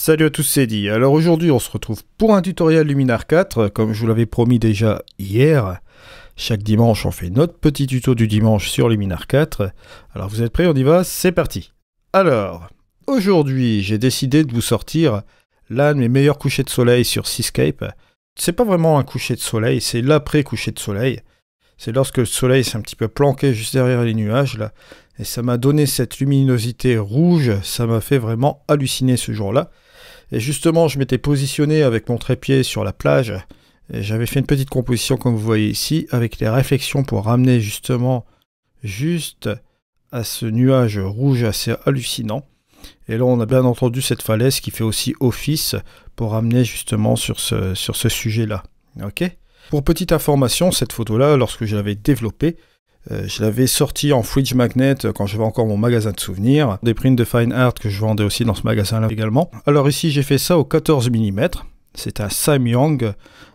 Salut à tous, c'est Di. Alors aujourd'hui on se retrouve pour un tutoriel Luminar 4, comme je vous l'avais promis déjà hier. Chaque dimanche on fait notre petit tuto du dimanche sur Luminar 4. Alors vous êtes prêts, on y va, c'est parti. Alors, aujourd'hui j'ai décidé de vous sortir l'un de mes meilleurs couchers de soleil sur Seascape. C'est pas vraiment un coucher de soleil, c'est l'après-coucher de soleil. C'est lorsque le soleil s'est un petit peu planqué juste derrière les nuages là. Et ça m'a donné cette luminosité rouge, ça m'a fait vraiment halluciner ce jour-là. Et justement, je m'étais positionné avec mon trépied sur la plage, et j'avais fait une petite composition comme vous voyez ici, avec les réflexions pour ramener justement juste à ce nuage rouge assez hallucinant. Et là, on a bien entendu cette falaise qui fait aussi office pour ramener justement sur ce sujet-là. Ok ? Pour petite information, cette photo-là, lorsque je l'avais développée, je l'avais sorti en fridge magnet quand j'avais encore mon magasin de souvenirs. Des prints de fine art que je vendais aussi dans ce magasin-là également. Alors ici, j'ai fait ça au 14 mm. C'est un Samyang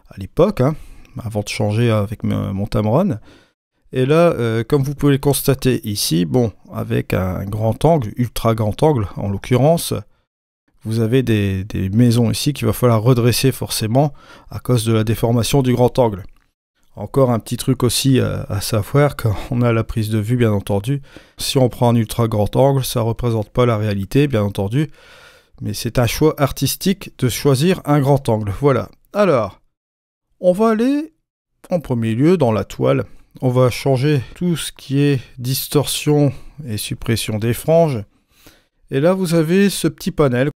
à l'époque, hein, avant de changer avec mon Tamron. Et là, comme vous pouvez le constater ici, bon, avec un grand angle, ultra grand angle en l'occurrence, vous avez des maisons ici qu'il va falloir redresser forcément à cause de la déformation du grand angle. Encore un petit truc aussi à savoir quand on a la prise de vue, bien entendu. Si on prend un ultra grand angle, ça ne représente pas la réalité, bien entendu. Mais c'est un choix artistique de choisir un grand angle. Voilà. Alors, on va aller en premier lieu dans la toile. On va changer tout ce qui est distorsion et suppression des franges. Et là, vous avez ce petit panel.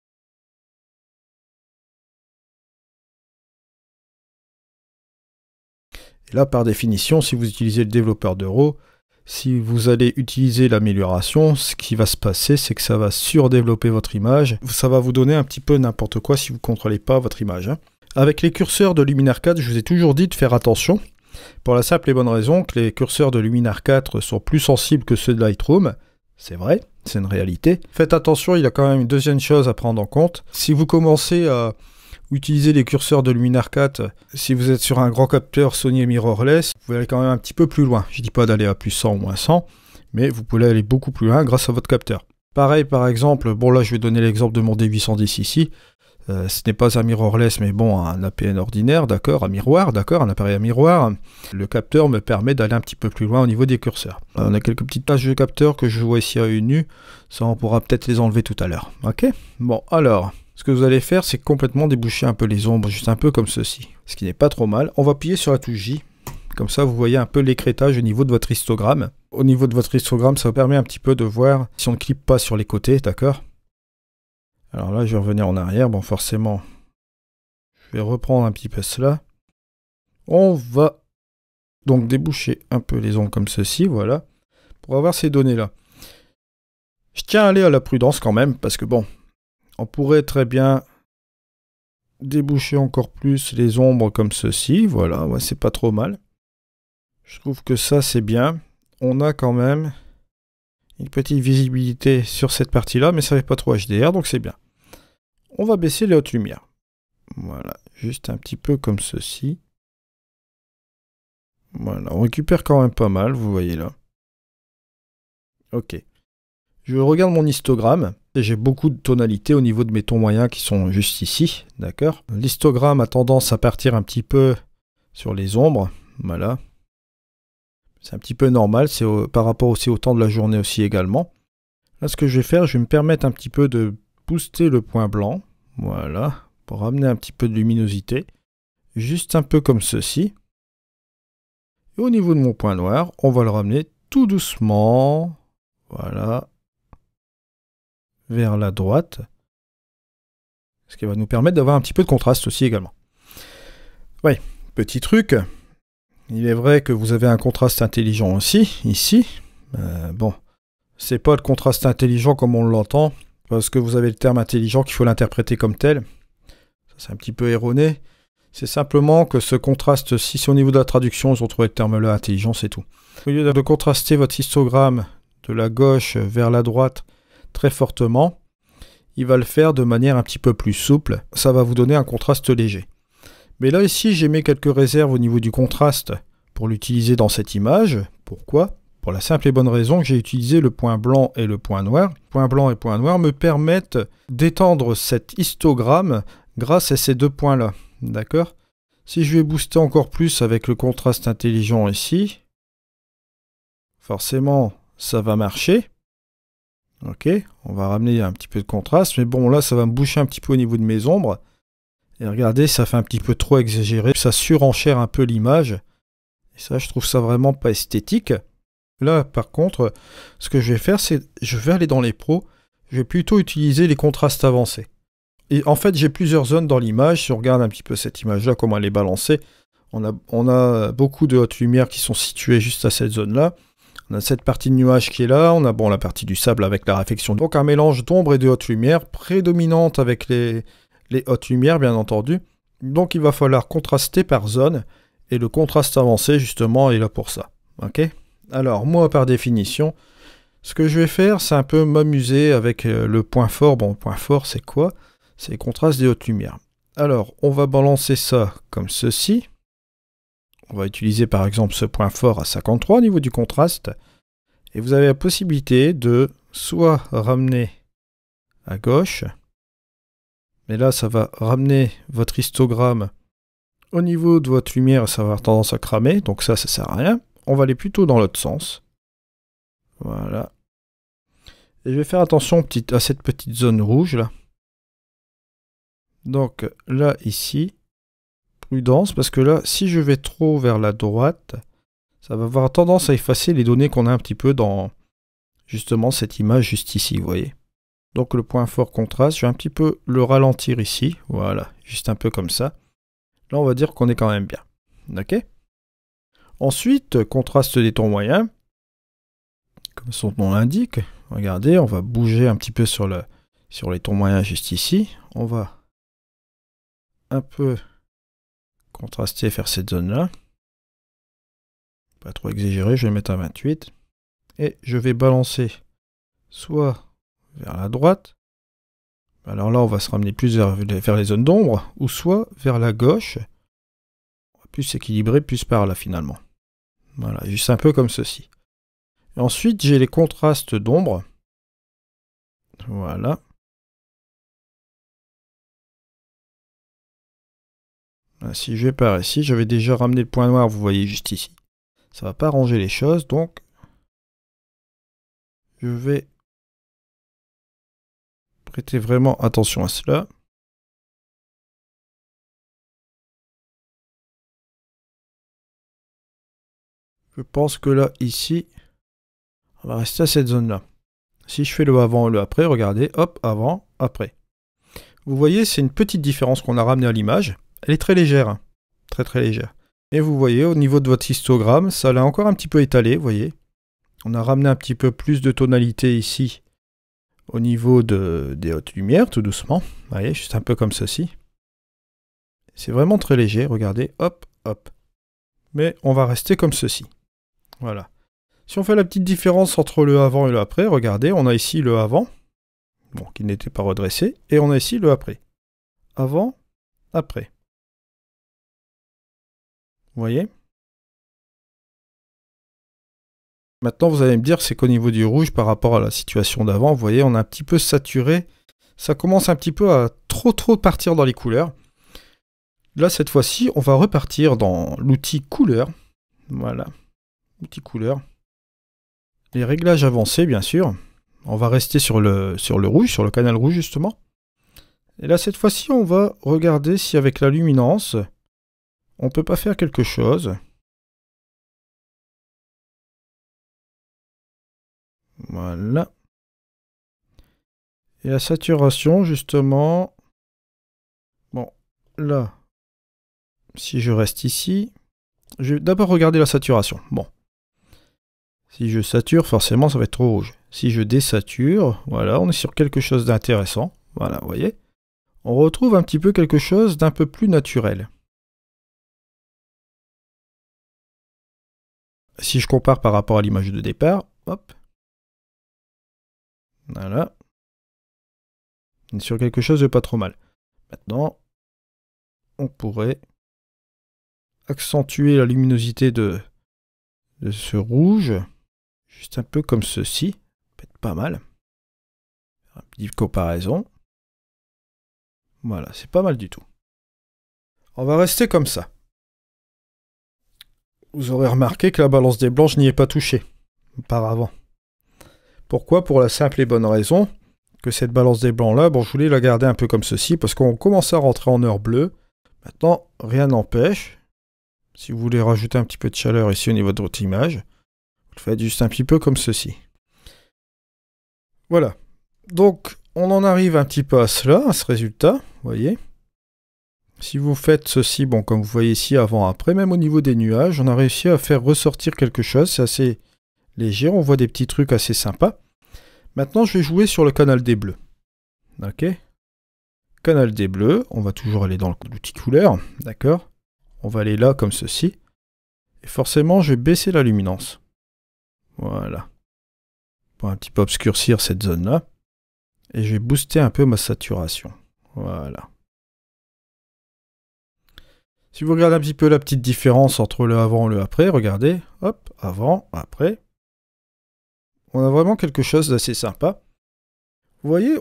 Et là, par définition, si vous utilisez le développeur de RAW, si vous allez utiliser l'amélioration, ce qui va se passer, c'est que ça va surdévelopper votre image. Ça va vous donner un petit peu n'importe quoi si vous ne contrôlez pas votre image. Avec les curseurs de Luminar 4, je vous ai toujours dit de faire attention, pour la simple et bonne raison que les curseurs de Luminar 4 sont plus sensibles que ceux de Lightroom. C'est vrai, c'est une réalité. Faites attention, il y a quand même une deuxième chose à prendre en compte. Si vous commencez à utiliser les curseurs de Luminar 4, si vous êtes sur un grand capteur Sony mirrorless, vous pouvez aller quand même un petit peu plus loin. Je ne dis pas d'aller à plus 100 ou moins 100, mais vous pouvez aller beaucoup plus loin grâce à votre capteur. Pareil, par exemple, bon là je vais donner l'exemple de mon D810 ici. Ce n'est pas un mirrorless, mais bon, un APN ordinaire, d'accord, un miroir, d'accord, un appareil à miroir. Le capteur me permet d'aller un petit peu plus loin au niveau des curseurs. On a quelques petites taches de capteur que je vois ici à une nue. Ça, on pourra peut-être les enlever tout à l'heure. Ok ? Bon, alors, ce que vous allez faire, c'est complètement déboucher un peu les ombres, juste un peu comme ceci. Ce qui n'est pas trop mal. On va appuyer sur la touche J. Comme ça, vous voyez un peu l'écrêtage au niveau de votre histogramme. Au niveau de votre histogramme, ça vous permet un petit peu de voir si on ne clique pas sur les côtés, d'accord ? Alors là, je vais revenir en arrière. Bon, forcément, je vais reprendre un petit peu cela. On va donc déboucher un peu les ombres comme ceci, voilà, pour avoir ces données-là. Je tiens à aller à la prudence quand même, parce que bon, on pourrait très bien déboucher encore plus les ombres comme ceci, voilà, ouais, c'est pas trop mal. Je trouve que ça, c'est bien. On a quand même une petite visibilité sur cette partie-là, mais ça n'est pas trop HDR, donc c'est bien. On va baisser les hautes lumières. Voilà, juste un petit peu comme ceci. Voilà, on récupère quand même pas mal, vous voyez là. Ok. Je regarde mon histogramme, et j'ai beaucoup de tonalités au niveau de mes tons moyens qui sont juste ici, d'accord. L'histogramme a tendance à partir un petit peu sur les ombres, voilà. C'est un petit peu normal, c'est par rapport aussi au temps de la journée aussi également. Là, ce que je vais faire, je vais me permettre un petit peu de booster le point blanc, voilà, pour ramener un petit peu de luminosité, juste un peu comme ceci. Et au niveau de mon point noir, on va le ramener tout doucement, voilà, vers la droite, ce qui va nous permettre d'avoir un petit peu de contraste aussi également. Oui, petit truc. Il est vrai que vous avez un contraste intelligent aussi, ici. Bon, c'est pas le contraste intelligent comme on l'entend, parce que vous avez le terme intelligent qu'il faut l'interpréter comme tel. Ça, c'est un petit peu erroné. C'est simplement que ce contraste-ci, c'est au niveau de la traduction, ils ont trouvé le terme-là intelligent, c'est tout. Au lieu de contraster votre histogramme de la gauche vers la droite très fortement, il va le faire de manière un petit peu plus souple. Ça va vous donner un contraste léger. Mais là, ici, j'ai mis quelques réserves au niveau du contraste pour l'utiliser dans cette image. Pourquoi ? pour la simple et bonne raison que j'ai utilisé le point blanc et le point noir. Point blanc et point noir me permettent d'étendre cet histogramme grâce à ces deux points-là. D'accord? Si je vais booster encore plus avec le contraste intelligent ici, forcément, ça va marcher. Ok, on va ramener un petit peu de contraste, mais bon, là, ça va me boucher un petit peu au niveau de mes ombres. Et regardez, ça fait un petit peu trop exagéré, ça surenchère un peu l'image. Et ça, je trouve ça vraiment pas esthétique. Là, par contre, ce que je vais faire, c'est je vais aller dans les pros, je vais plutôt utiliser les contrastes avancés. Et en fait, j'ai plusieurs zones dans l'image. Si on regarde un petit peu cette image-là, comment elle est balancée, on a beaucoup de hautes lumières qui sont situées juste à cette zone-là. On a cette partie de nuage qui est là, on a bon, la partie du sable avec la réflexion. Donc un mélange d'ombre et de haute lumière, prédominante avec les hautes lumières, bien entendu. Donc il va falloir contraster par zone. Et le contraste avancé, justement, est là pour ça. Ok? Alors, moi, par définition, ce que je vais faire, c'est un peu m'amuser avec le point fort. Bon, le point fort, c'est quoi? C'est le contraste des hautes lumières. Alors, on va balancer ça comme ceci. On va utiliser, par exemple, ce point fort à 53 au niveau du contraste. Et vous avez la possibilité de soit ramener à gauche, mais là, ça va ramener votre histogramme au niveau de votre lumière, ça va avoir tendance à cramer, donc ça sert à rien. On va aller plutôt dans l'autre sens. Voilà. Et je vais faire attention à cette petite zone rouge là. Donc là, ici, prudence, parce que là, si je vais trop vers la droite, ça va avoir tendance à effacer les données qu'on a un petit peu dans, justement, cette image juste ici, vous voyez. Donc le point fort contraste, je vais un petit peu le ralentir ici, voilà, juste un peu comme ça. Là, on va dire qu'on est quand même bien. Ok? Ensuite, contraste des tons moyens. Comme son nom l'indique. Regardez, on va bouger un petit peu sur les tons moyens juste ici. On va un peu contraster, faire cette zone-là. Pas trop exagéré, je vais mettre à 28. Et je vais balancer soit vers la droite. Alors là, on va se ramener plus vers les zones d'ombre. Ou soit vers la gauche. On va plus s'équilibrer, plus par là finalement. Voilà, juste un peu comme ceci. Et ensuite, j'ai les contrastes d'ombre. Voilà. Si je vais par ici, j'avais déjà ramené le point noir, vous voyez juste ici. Ça va pas arranger les choses, donc je vais prêter vraiment attention à cela. Je pense que là, ici, on va rester à cette zone-là. Si je fais le avant et le après, regardez, hop, avant, après. Vous voyez, c'est une petite différence qu'on a ramenée à l'image. Elle est très légère, hein. Très très légère. Et vous voyez, au niveau de votre histogramme, ça l'a encore un petit peu étalé, vous voyez. On a ramené un petit peu plus de tonalité ici, au niveau des hautes lumières, tout doucement. Vous voyez, juste un peu comme ceci. C'est vraiment très léger, regardez, hop, hop. Mais on va rester comme ceci. Voilà. Si on fait la petite différence entre le avant et le après, regardez, on a ici le avant, bon, qui n'était pas redressé, et on a ici le après. Avant, après. Vous voyez? Maintenant, vous allez me dire, c'est qu'au niveau du rouge, par rapport à la situation d'avant, vous voyez, on a un petit peu saturé. Ça commence un petit peu à trop partir dans les couleurs. Là, cette fois-ci, on va repartir dans l'outil couleur. Voilà. Outil couleur. Les réglages avancés, bien sûr. On va rester sur le rouge, sur le canal rouge, justement. Et là, cette fois-ci, on va regarder si avec la luminance, on peut pas faire quelque chose. Voilà. Et la saturation, justement... Bon, là, si je reste ici, je vais d'abord regarder la saturation. Bon. Si je sature, forcément, ça va être trop rouge. Si je désature, voilà, on est sur quelque chose d'intéressant. Voilà, vous voyez. On retrouve un petit peu quelque chose d'un peu plus naturel. Si je compare par rapport à l'image de départ, hop. Voilà. On est sur quelque chose de pas trop mal. Maintenant, on pourrait accentuer la luminosité de ce rouge. Juste un peu comme ceci. Peut-être pas mal. Une petite comparaison. Voilà, c'est pas mal du tout. On va rester comme ça. Vous aurez remarqué que la balance des blancs, je n'y ai pas touché auparavant. Pourquoi? Pour la simple et bonne raison que cette balance des blancs là, bon, je voulais la garder un peu comme ceci parce qu'on commence à rentrer en heure bleue. Maintenant, rien n'empêche. Si vous voulez rajouter un petit peu de chaleur ici au niveau de votre image, vous le faites juste un petit peu comme ceci. Voilà. Donc, on en arrive un petit peu à cela, à ce résultat, vous voyez. Si vous faites ceci, bon, comme vous voyez ici, avant-après, même au niveau des nuages, on a réussi à faire ressortir quelque chose. C'est assez léger, on voit des petits trucs assez sympas. Maintenant, je vais jouer sur le canal des bleus. Ok. Canal des bleus, on va toujours aller dans l'outil couleur, d'accord. On va aller là, comme ceci. Et forcément, je vais baisser la luminance. Voilà. Pour un petit peu obscurcir cette zone-là. Et je vais booster un peu ma saturation. Voilà. Si vous regardez un petit peu la petite différence entre le avant et le après, regardez, hop, avant, après. On a vraiment quelque chose d'assez sympa. Vous voyez,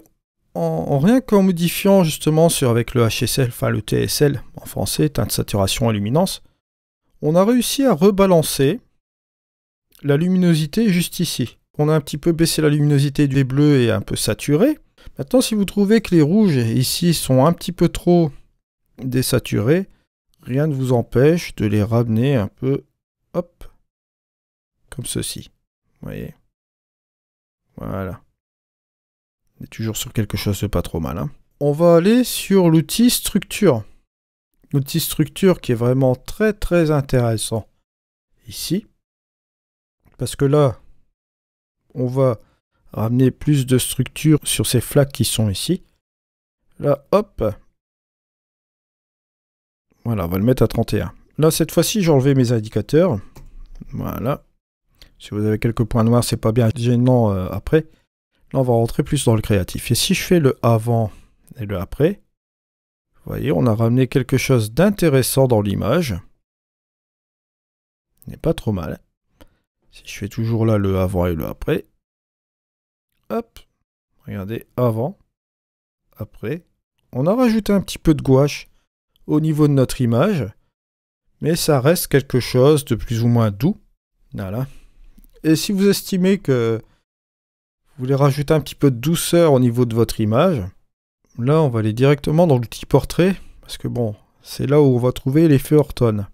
en rien qu'en modifiant justement avec le HSL, enfin le TSL en français, teinte, saturation et luminance, on a réussi à rebalancer la luminosité juste ici. On a un petit peu baissé la luminosité du bleu et un peu saturé. Maintenant, si vous trouvez que les rouges ici sont un petit peu trop désaturés, rien ne vous empêche de les ramener un peu, hop, comme ceci. Vous voyez? Voilà. On est toujours sur quelque chose de pas trop mal. Hein. On va aller sur l'outil structure. L'outil structure qui est vraiment très très intéressant ici. Parce que là, on va ramener plus de structure sur ces flaques qui sont ici. Là, hop. Voilà, on va le mettre à 31. Là, cette fois-ci, j'ai enlevé mes indicateurs. Voilà. Si vous avez quelques points noirs, c'est pas bien gênant après. Là, on va rentrer plus dans le créatif. Et si je fais le avant et le après, vous voyez, on a ramené quelque chose d'intéressant dans l'image. Ce n'est pas trop mal. Si je fais toujours là le avant et le après. Hop. Regardez, avant, après. On a rajouté un petit peu de gouache au niveau de notre image. Mais ça reste quelque chose de plus ou moins doux. Voilà. Et si vous estimez que vous voulez rajouter un petit peu de douceur au niveau de votre image, là on va aller directement dans l'outil portrait, parce que bon, c'est là où on va trouver l'effet Orton.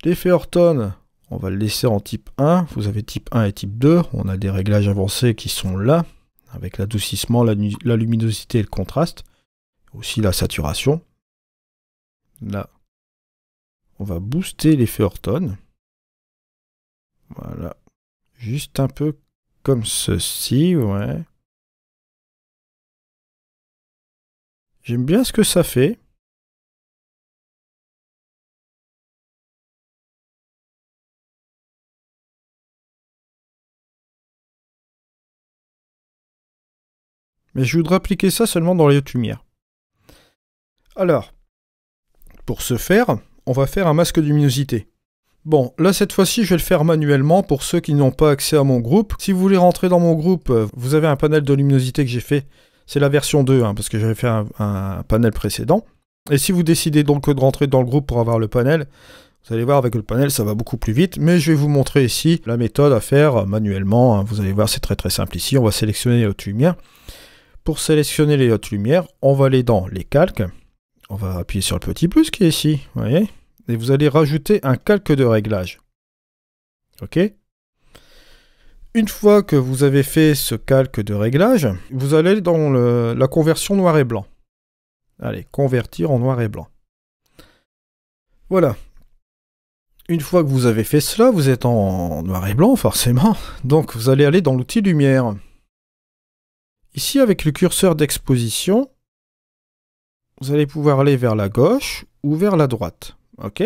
L'effet Orton, on va le laisser en type 1, vous avez type 1 et type 2, on a des réglages avancés qui sont là, avec l'adoucissement, la luminosité et le contraste, aussi la saturation. Là, on va booster l'effet Orton. Voilà, juste un peu comme ceci, ouais. J'aime bien ce que ça fait. Mais je voudrais appliquer ça seulement dans les hautes lumières. Alors, pour ce faire, on va faire un masque de luminosité. Bon, là cette fois-ci, je vais le faire manuellement pour ceux qui n'ont pas accès à mon groupe. Si vous voulez rentrer dans mon groupe, vous avez un panel de luminosité que j'ai fait. C'est la version 2, hein, parce que j'avais fait un panel précédent. Et si vous décidez donc de rentrer dans le groupe pour avoir le panel, vous allez voir avec le panel, ça va beaucoup plus vite. Mais je vais vous montrer ici la méthode à faire manuellement. Hein. Vous allez voir, c'est très très simple ici. On va sélectionner les hautes lumières. Pour sélectionner les hautes lumières, on va aller dans les calques. On va appuyer sur le petit plus qui est ici, vous voyez. Et vous allez rajouter un calque de réglage. Ok. Une fois que vous avez fait ce calque de réglage, vous allez dans la conversion noir et blanc. Allez, convertir en noir et blanc. Voilà. Une fois que vous avez fait cela, vous êtes en noir et blanc forcément. Donc vous allez aller dans l'outil lumière. Ici, avec le curseur d'exposition, vous allez pouvoir aller vers la gauche ou vers la droite. Ok.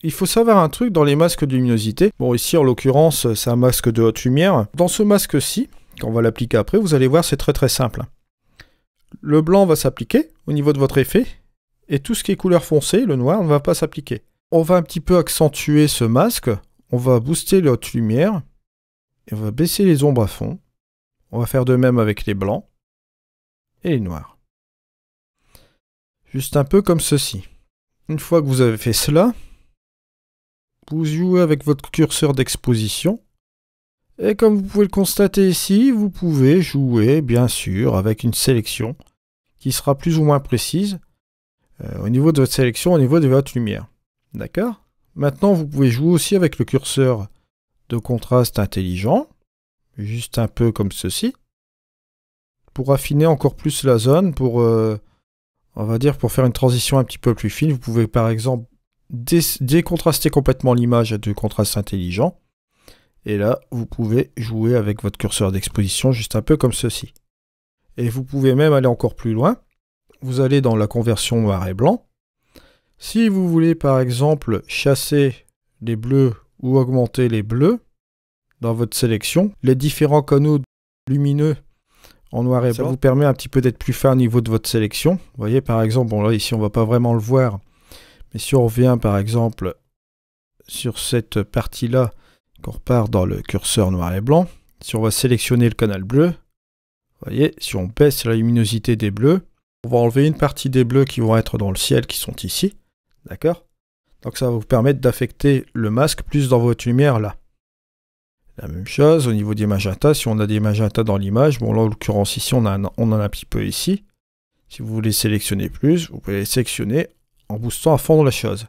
Il faut savoir un truc dans les masques de luminosité. Bon, ici, en l'occurrence, c'est un masque de haute lumière. Dans ce masque-ci, quand on va l'appliquer après, vous allez voir, c'est très très simple. Le blanc va s'appliquer au niveau de votre effet, et tout ce qui est couleur foncée, le noir, ne va pas s'appliquer. On va un petit peu accentuer ce masque, on va booster les hautes lumières, et on va baisser les ombres à fond. On va faire de même avec les blancs et les noirs. Juste un peu comme ceci. Une fois que vous avez fait cela, vous jouez avec votre curseur d'exposition. Et comme vous pouvez le constater ici, vous pouvez jouer, bien sûr, avec une sélection qui sera plus ou moins précise au niveau de votre sélection, au niveau de votre lumière. D'accord? Maintenant, vous pouvez jouer aussi avec le curseur de contraste intelligent, juste un peu comme ceci, pour affiner encore plus la zone, pour, on va dire, pour faire une transition un petit peu plus fine. Vous pouvez par exemple décontraster complètement l'image de contraste intelligent. Et là, vous pouvez jouer avec votre curseur d'exposition juste un peu comme ceci. Et vous pouvez même aller encore plus loin. Vous allez dans la conversion noir et blanc. Si vous voulez par exemple chasser les bleus ou augmenter les bleus dans votre sélection, les différents canaux lumineux en noir et blanc, ça vous permet un petit peu d'être plus fin au niveau de votre sélection. Vous voyez par exemple, bon là ici on ne va pas vraiment le voir, mais si on revient par exemple sur cette partie-là, qu'on repart dans le curseur noir et blanc, si on va sélectionner le canal bleu, vous voyez, si on baisse la luminosité des bleus, on va enlever une partie des bleus qui vont être dans le ciel, qui sont ici, d'accord? Donc ça va vous permettre d'affecter le masque plus dans votre lumière là. La même chose au niveau des magentas, si on a des magentas dans l'image, bon là en l'occurrence ici on en a un petit peu ici. Si vous voulez sélectionner plus, vous pouvez les sélectionner en boostant à fond la chose.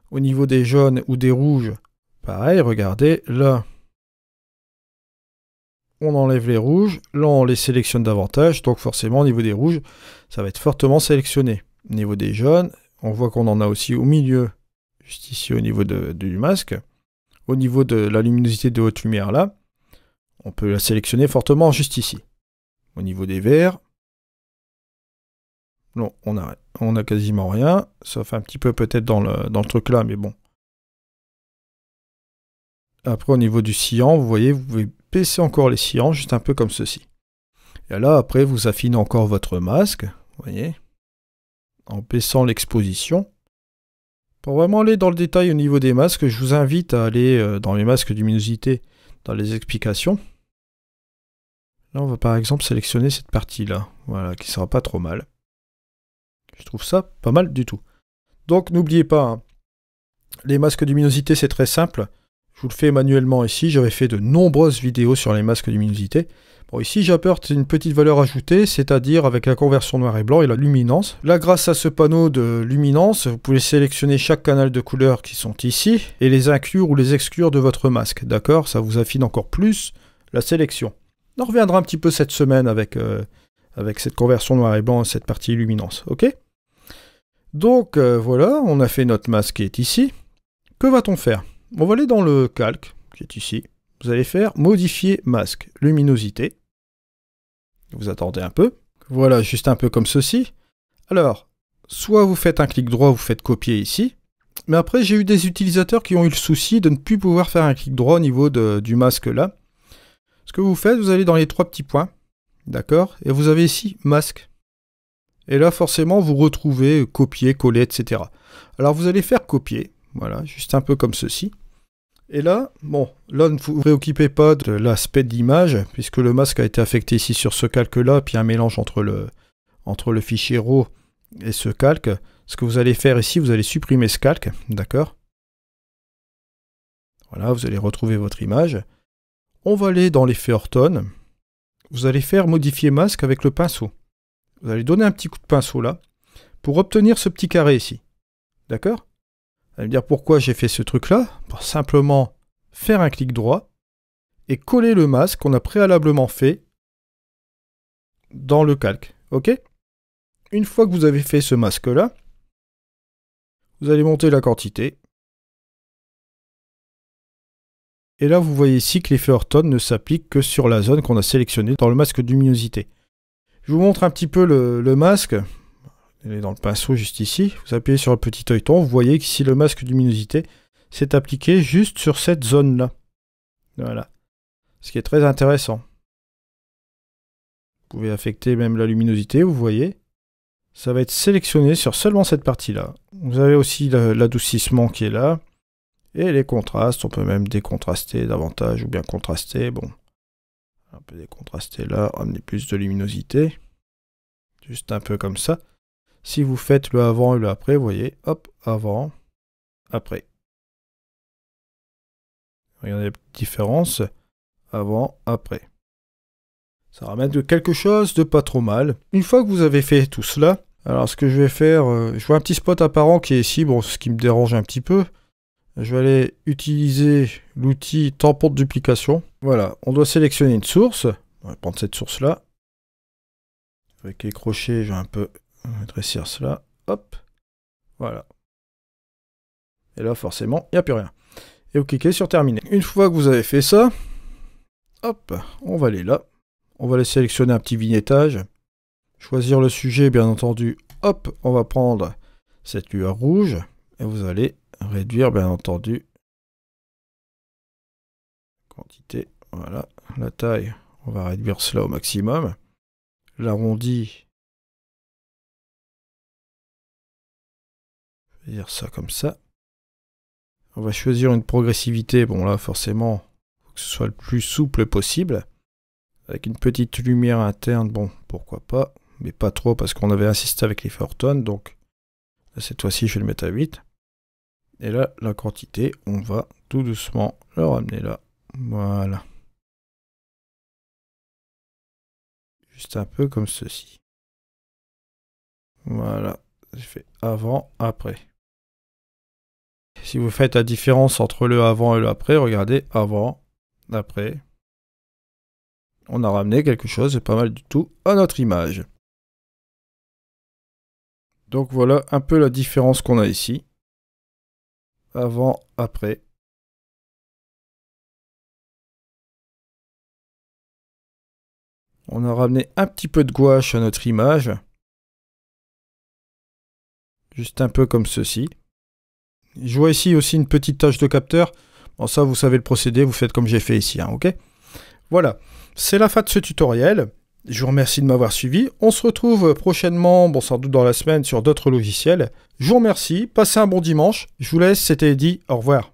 Au niveau des jaunes ou des rouges, pareil, regardez, là, on enlève les rouges, là on les sélectionne davantage, donc forcément au niveau des rouges, ça va être fortement sélectionné. Au niveau des jaunes, on voit qu'on en a aussi au milieu, juste ici au niveau du masque. Au niveau de la luminosité de haute lumière là, on peut la sélectionner fortement juste ici. Au niveau des verts, non, on a quasiment rien, sauf un petit peu peut-être dans le truc là, mais bon. Après, au niveau du cyan, vous voyez, vous pouvez baisser encore les cyans, juste un peu comme ceci. Et là, après, vous affinez encore votre masque, vous voyez, en baissant l'exposition. Pour vraiment aller dans le détail au niveau des masques, je vous invite à aller dans les masques de luminosité, dans les explications. Là, on va par exemple sélectionner cette partie-là, voilà, qui sera pas trop mal. Je trouve ça pas mal du tout. Donc, n'oubliez pas, hein, les masques de luminosité, c'est très simple. Je vous le fais manuellement ici, j'avais fait de nombreuses vidéos sur les masques de luminosité. Bon, ici j'apporte une petite valeur ajoutée, c'est-à-dire avec la conversion noir et blanc et la luminance. Là, grâce à ce panneau de luminance, vous pouvez sélectionner chaque canal de couleurs qui sont ici et les inclure ou les exclure de votre masque, d'accord? Ça vous affine encore plus la sélection. On reviendra un petit peu cette semaine avec cette conversion noir et blanc et cette partie luminance, ok? Donc voilà, on a fait notre masque qui est ici. Que va-t-on faire? On va aller dans le calque, qui est ici. Vous allez faire modifier masque, luminosité. Vous attendez un peu. Voilà, juste un peu comme ceci. Alors, soit vous faites un clic droit, vous faites copier ici. Mais après, j'ai eu des utilisateurs qui ont eu le souci de ne plus pouvoir faire un clic droit au niveau du masque là. Ce que vous faites, vous allez dans les trois petits points. D'accord? Et vous avez ici masque. Et là, forcément, vous retrouvez copier, coller, etc. Alors, vous allez faire copier. Voilà, juste un peu comme ceci. Et là, bon, là ne vous préoccupez pas de l'aspect de l'image, puisque le masque a été affecté ici sur ce calque-là, puis un mélange entre le fichier RAW et ce calque. Ce que vous allez faire ici, vous allez supprimer ce calque, d'accord? Voilà, vous allez retrouver votre image. On va aller dans l'effet Orton. Vous allez faire modifier masque avec le pinceau. Vous allez donner un petit coup de pinceau là, pour obtenir ce petit carré ici. D'accord? Vous allez me dire pourquoi j'ai fait ce truc-là? Pour simplement faire un clic droit et coller le masque qu'on a préalablement fait dans le calque. Ok? Une fois que vous avez fait ce masque-là, vous allez monter la quantité. Et là, vous voyez ici que l'effet Orton ne s'applique que sur la zone qu'on a sélectionnée dans le masque de luminosité. Je vous montre un petit peu le masque. Il est dans le pinceau juste ici. Vous appuyez sur le petit œilleton. Vous voyez qu'ici le masque de luminosité s'est appliqué juste sur cette zone-là. Voilà. Ce qui est très intéressant. Vous pouvez affecter même la luminosité, vous voyez. Ça va être sélectionné sur seulement cette partie-là. Vous avez aussi l'adoucissement qui est là. Et les contrastes, on peut même décontraster davantage ou bien contraster. Bon, un peu décontraster là, amener plus de luminosité. Juste un peu comme ça. Si vous faites le avant et le après, vous voyez, hop, avant, après. Regardez la petite différence. Avant, après. Ça ramène de quelque chose de pas trop mal. Une fois que vous avez fait tout cela, alors ce que je vais faire, je vois un petit spot apparent qui est ici, bon, ce qui me dérange un petit peu. Je vais aller utiliser l'outil tampon de duplication. Voilà, on doit sélectionner une source. On va prendre cette source-là. Avec les crochets, je vais un peu rétrécir cela. Hop, voilà. Et là, forcément, il n'y a plus rien. Et vous cliquez sur terminer. Une fois que vous avez fait ça, hop, on va aller là. On va aller sélectionner un petit vignettage. Choisir le sujet, bien entendu. Hop, on va prendre cette lueur rouge. Et vous allez réduire, bien entendu, quantité. Voilà, la taille, on va réduire cela au maximum. L'arrondi, je vais dire ça comme ça. On va choisir une progressivité. Bon là, forcément, faut que ce soit le plus souple possible. Avec une petite lumière interne, bon, pourquoi pas. Mais pas trop parce qu'on avait insisté avec les Fortone. Donc, là, cette fois-ci, je vais le mettre à 8. Et là, la quantité, on va tout doucement le ramener là. Voilà. Juste un peu comme ceci. Voilà. J'ai fait avant, après. Si vous faites la différence entre le avant et le après, regardez, avant, après. On a ramené quelque chose de pas mal du tout à notre image. Donc voilà un peu la différence qu'on a ici. Avant, après. On a ramené un petit peu de gouache à notre image. Juste un peu comme ceci. Je vois ici aussi une petite tache de capteur. Bon, ça, vous savez le procédé, vous faites comme j'ai fait ici, hein, ok? Voilà, c'est la fin de ce tutoriel. Je vous remercie de m'avoir suivi. On se retrouve prochainement, bon, sans doute dans la semaine, sur d'autres logiciels. Je vous remercie, passez un bon dimanche. Je vous laisse, c'était Eddy, au revoir.